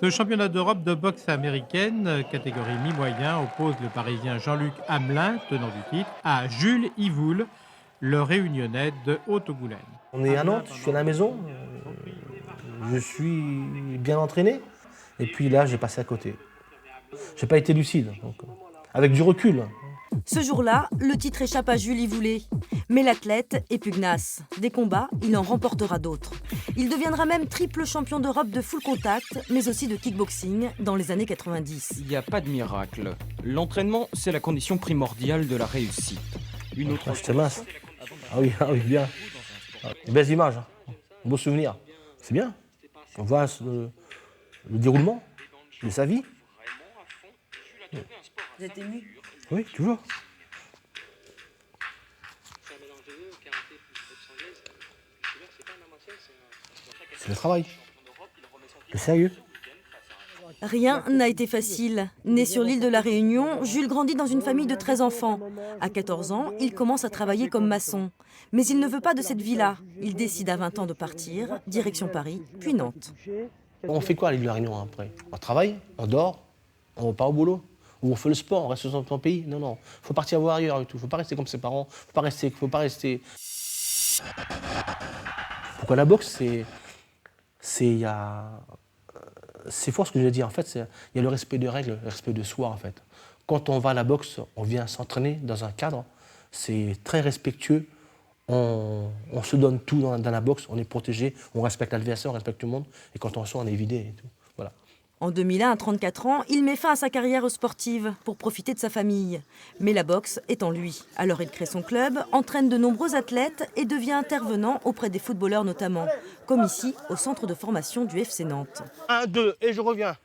Ce championnat d'Europe de boxe américaine, catégorie mi-moyen, oppose le Parisien Jean-Luc Hamelin, tenant du titre, à Jules Ivoul, le Réunionnais de Haute-Goulaine. On est à Nantes, je suis à la maison, je suis bien entraîné, et puis là j'ai passé à côté. J'ai pas été lucide, donc, avec du recul. Ce jour-là, le titre échappe à Jules Ivoulet. Mais l'athlète est pugnace. Des combats, il en remportera d'autres. Il deviendra même triple champion d'Europe de full contact, mais aussi de kickboxing dans les années 90. Il n'y a pas de miracle. L'entraînement, c'est la condition primordiale de la réussite. Une autre J'étais mince. Ah oui, bien. Des belles images, hein. Beaux souvenirs. C'est bien. On voit le déroulement de sa vie. Vous êtes ému ? Oui, toujours. C'est le travail. Le sérieux. Rien n'a été facile. Né sur l'île de la Réunion, Jules grandit dans une famille de 13 enfants. À 14 ans, il commence à travailler comme maçon. Mais il ne veut pas de cette vie-là. Il décide à 20 ans de partir, direction Paris, puis Nantes. On fait quoi à l'île de la Réunion après? On travaille, on dort, on va pas au boulot. Ou on fait le sport, on reste dans son pays. Non, non. Faut partir voir ailleurs et tout. Faut pas rester comme ses parents. Faut pas rester. Pourquoi la boxe, c'est fort ce que je veux dire. En fait, il y a le respect de règles, le respect de soi, en fait. Quand on va à la boxe, on vient s'entraîner dans un cadre. C'est très respectueux. On se donne tout dans la boxe. On est protégé. On respecte l'adversaire, on respecte tout le monde. Et quand on sort, on est vidé et tout. Voilà. En 2001, à 34 ans, il met fin à sa carrière sportive pour profiter de sa famille. Mais la boxe est en lui. Alors il crée son club, entraîne de nombreux athlètes et devient intervenant auprès des footballeurs notamment, comme ici au centre de formation du FC Nantes. 1, 2, et je reviens.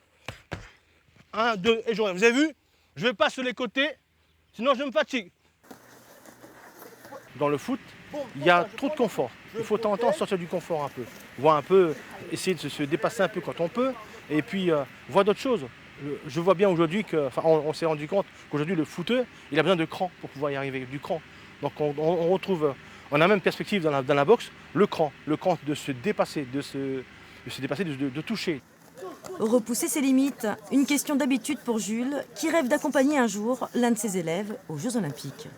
1, 2, et je reviens. Vous avez vu? Je vais pas sur les côtés, sinon je me fatigue. Dans le foot, il y a trop de confort. Il faut de temps en temps sortir du confort un peu. Voir un peu, essayer de se dépasser un peu quand on peut. Et puis, voir d'autres choses. Je vois bien aujourd'hui on s'est rendu compte qu'aujourd'hui, le footeux, il a besoin de cran pour pouvoir y arriver, du cran. Donc, on retrouve, on a la même perspective dans la boxe, le cran de se dépasser, de toucher. Repousser ses limites, une question d'habitude pour Jules, qui rêve d'accompagner un jour l'un de ses élèves aux Jeux Olympiques.